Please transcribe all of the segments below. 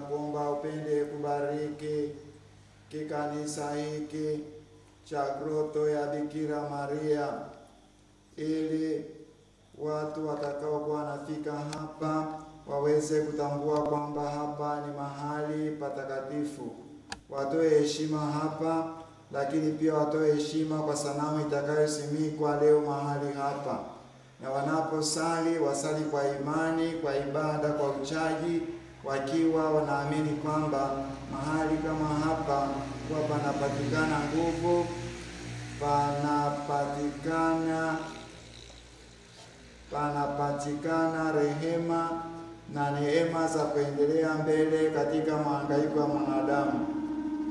tunakuomba upende kubariki kikanisa hiki cha Grotto ya Bikira Maria, ili watu watakaokuwa wanafika hapa waweze kutambua kwamba hapa ni mahali patakatifu. Watoe heshima hapa, lakini pia watoe heshima kwa sanamu itakayosimikwa leo mahali hapa. Na wanaposali wasali kwa imani, kwa ibada, kwa uchaji, wakiwa wanaamini kwamba mahali kama hapa kwa panapatikana nguvu, panapatikana rehema na neema za kuendelea mbele katika mahangaiko ya mwanadamu.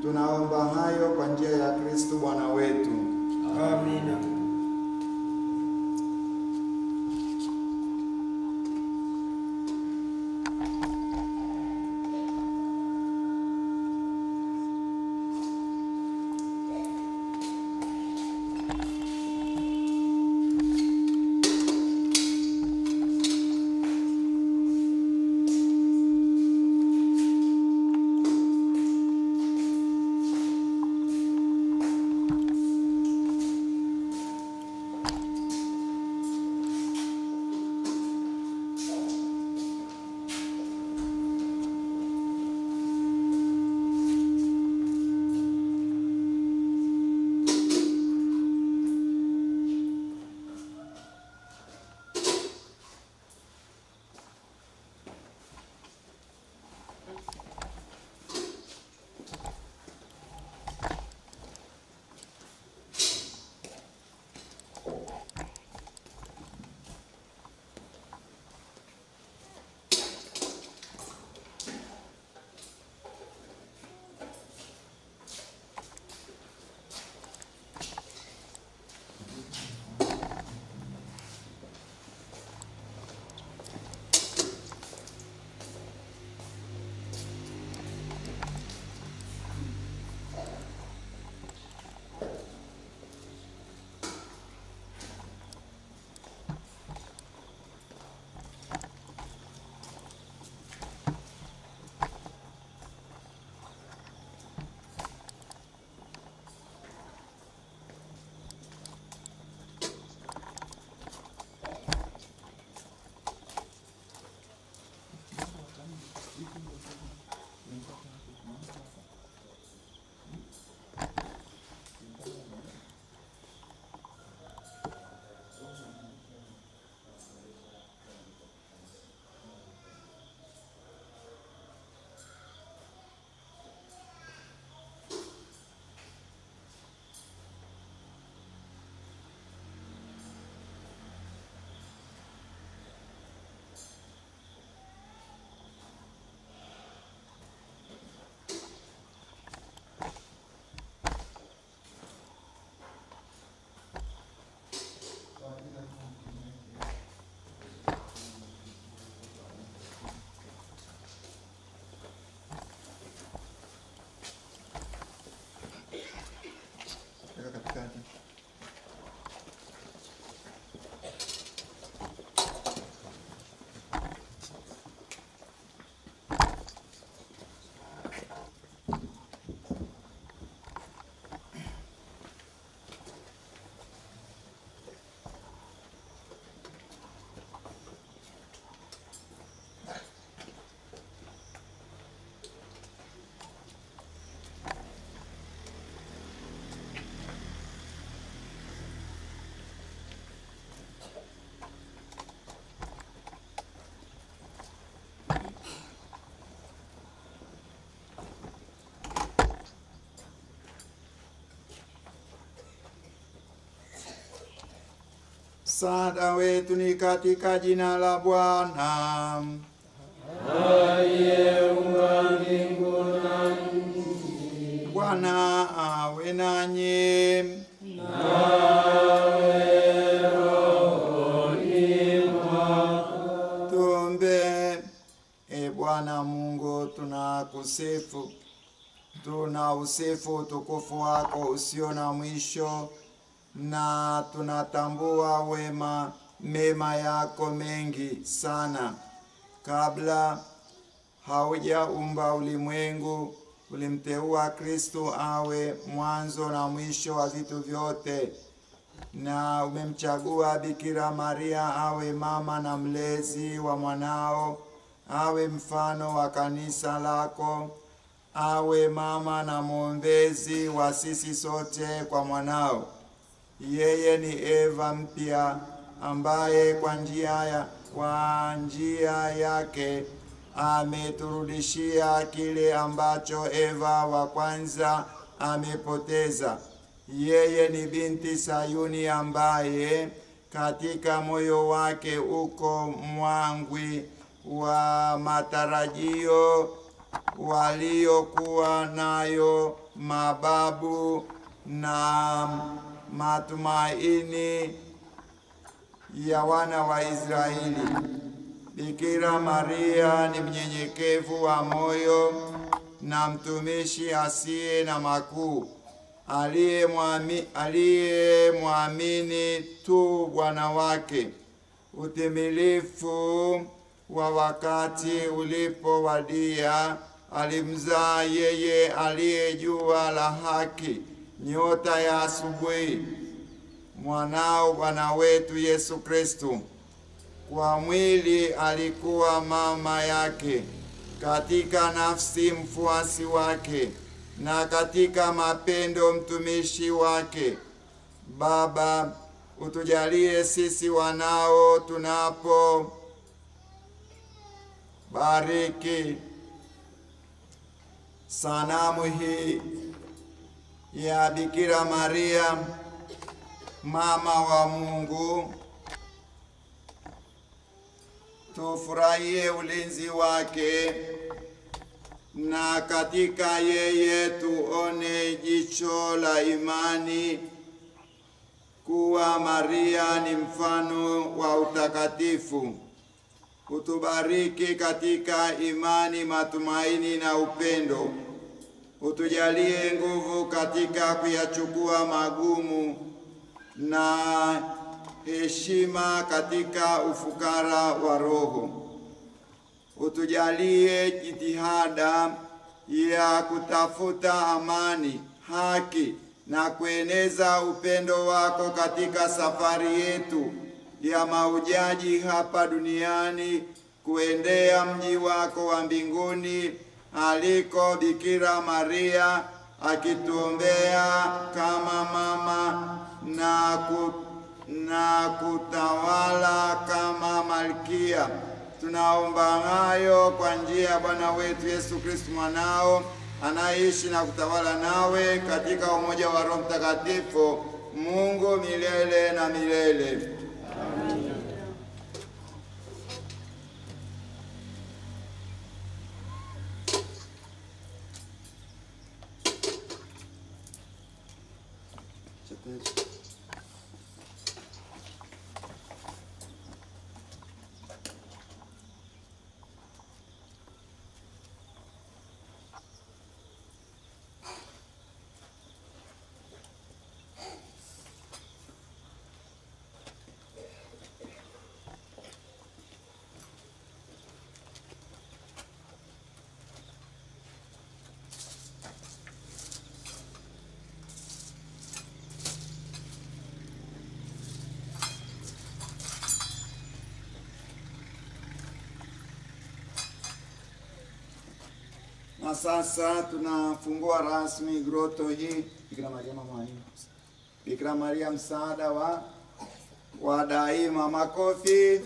Tunaomba hayo kwa njia ya Kristo Bwana wetu. Amina. Msaada wetu ni katika jina la Bwana. Aliyeumba mbingu na nchi. Bwana awe nanyi. Nawe rohoni mwako. Tuombe. E Bwana Mungu, tunakusifu. Tunausifu utukufu wako usio na mwisho, na tunatambua mema yako mengi sana. Kabla haujaumba ulimwengu, ulimteua Kristo awe mwanzo na mwisho wa vitu vyote, na umemchagua Bikira Maria awe mama na mlezi wa mwanao, awe mfano wa kanisa lako, awe mama na mwombezi wa sisi sote kwa mwanao. Yeye ni Eva mpya ambaye kwa njia yake ameturudishia kile ambacho Eva wa kwanza amepoteza. Yeye ni binti Sayuni ambaye katika moyo wake uko mwangwi wa matarajio waliokuwa nayo mababu na matumaini ya wana wa Israeli. Bikira Maria ni mnyenyekevu wa moyo na mtumishi asiye na makuu, aliyemwamini tu Bwana wake. Utimilifu wa wakati ulipowadia, alimzaa yeye aliye jua la haki, nyota ya asubuhi, mwanao Bwana wetu Yesu Kristo. Kwa mwili alikuwa mama yake, katika nafsi mfuasi wake, na katika mapendo mtumishi wake. Baba, utujalie sisi wanao tunapo bariki sanamu hii ya Bikira Maria, mama wa Mungu, tufurahie ulinzi wake, na katika yeye tuone jicho la imani kuwa Maria ni mfano wa utakatifu. Utubariki katika imani, matumaini na upendo. Utujalie nguvu katika kuyachukua magumu na heshima katika ufukara wa roho. Utujalie jitihada ya kutafuta amani, haki na kueneza upendo wako katika safari yetu ya mahujaji hapa duniani kuendea mji wako wa mbinguni, aliko Bikira Maria akituombea kama mama na kutawala kama malkia. Tunaomba hayo kwa njia ya Bwana wetu Yesu Kristo mwanao, anaishi na kutawala nawe katika umoja wa Roho Mtakatifu, Mungu milele na milele. Amen. Na sasa tunafungua rasmi groto hii. Bikira Maria mama, Bikira Maria msaada wa daima. Makofi.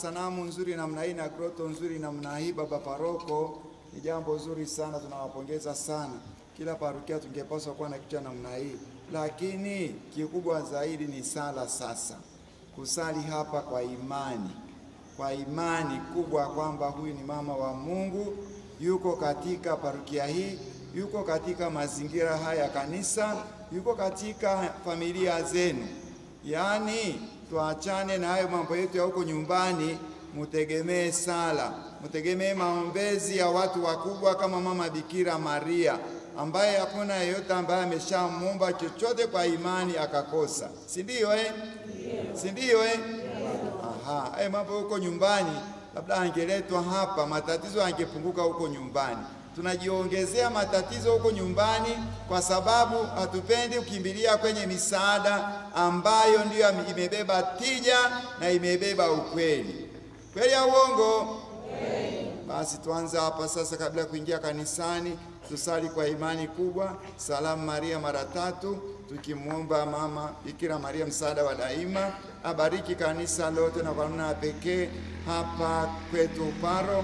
Sanamu nzuri namna hii na groto nzuri namna hii, baba paroko, ni jambo zuri sana, tunawapongeza sana. Kila parokia tungepaswa kuwa na kitu namna hii, lakini kikubwa zaidi ni sala. Sasa kusali hapa kwa imani kubwa kwamba huyu ni mama wa Mungu, yuko katika parokia hii, yuko katika mazingira haya ya kanisa, yuko katika familia zenu. Yaani tuachane na hayo mambo yetu ya huko nyumbani, mutegemee sala, mutegemee maombezi ya watu wakubwa kama Mama Bikira Maria, ambaye hakuna yeyote ambaye ameshamuomba chochote kwa imani akakosa. Si ndio Si ndio Aha, mambo huko nyumbani labda angeletwa hapa, matatizo angepunguka huko nyumbani. Tunajiongezea matatizo huko nyumbani kwa sababu hatupendi kukimbilia kwenye misaada ambayo ndiyo imebeba tija na imebeba ukweli. Kweli ya uongo? Basi tuanze hapa sasa. Kabla kuingia kanisani, tusali kwa imani kubwa Salamu Maria mara 3, tukimwomba Mama Bikira Maria msaada wa daima abariki kanisa lote, na kwa namna pekee hapa kwetu Paro.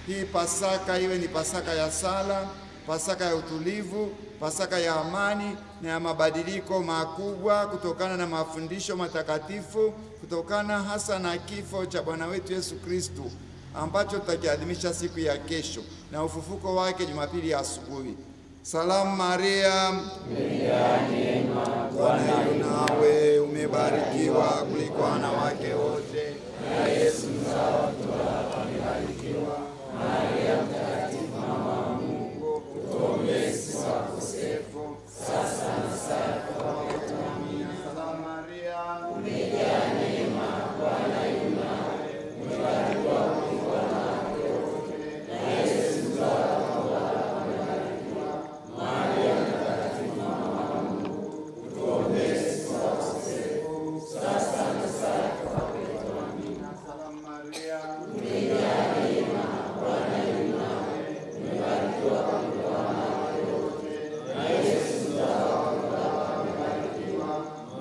Hii Pasaka iwe ni Pasaka ya sala, Pasaka ya utulivu, Pasaka ya amani na ya mabadiliko makubwa, kutokana na mafundisho matakatifu, kutokana hasa na kifo cha Bwana wetu Yesu Kristo ambacho tutakiadhimisha siku ya kesho, na ufufuko wake Jumapili ya asubuhi. Salamu Maria, Bwana yu nawe, umebarikiwa kuliko wanawake wote, na Yesu mzao wa tumbo lako amebarikiwa. Maria mtakatifu, mama wa Mungu, tuombee sisi wakosefu, sasa na saa ya kufa kwetu. Amina. Salamu Maria, umejaa neema, Bwana yu nawe, umebarikiwa kuliko wanawake wote, na Yesu mzao wa tumbo lako amebarikiwa. Maria mtakatifu, mama wa Mungu, tuombee sisi wakosefu, sasa na saa ya kufa kwetu. Amina. Salamu Maria, umejaa neema, Bwana yu nawe, umebarikiwa kuliko wanawake wote, na Yesu mzao wa tumbo lako amebarikiwa.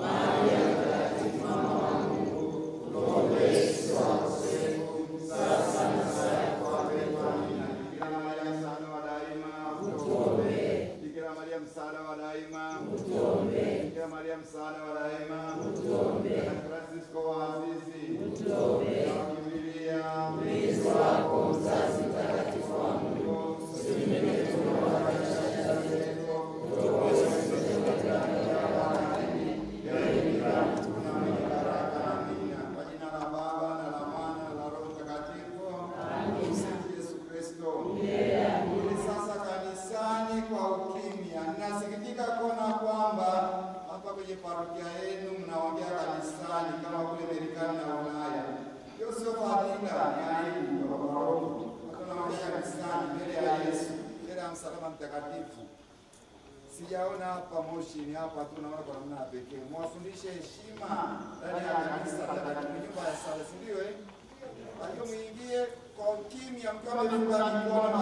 Maria mtakatifu, mama wa Mungu, tuombee sisi wakosefu, sasa na saa ya kufa kwetu. Amina. Bikira Maria msaada wa daima, utuombee. Bikira Maria msaada wa daima, utuombee. Bikira Maria msaada wa daima, utuombee. Francisco wa Asizi, utuombee. Kimbilia Kristo wako, mzazi mtakatifu wa Mungu, kwenye parokia yenu mnaongea kanisani kama kule Marekani na Ulaya. Hiyo sio fadhila, ni aibu kwa Mungu. Tunaongea kanisani mbele ya Yesu, mbele ya msalaba mtakatifu. Sijaona hapa Moshi, ni hapa tu naona kwa namna pekee. Mwafundishe heshima ndani ya kanisa la nyumba ya sala, si ndio Lakini muingie kwa ukimya mkiwa mmefunga mikono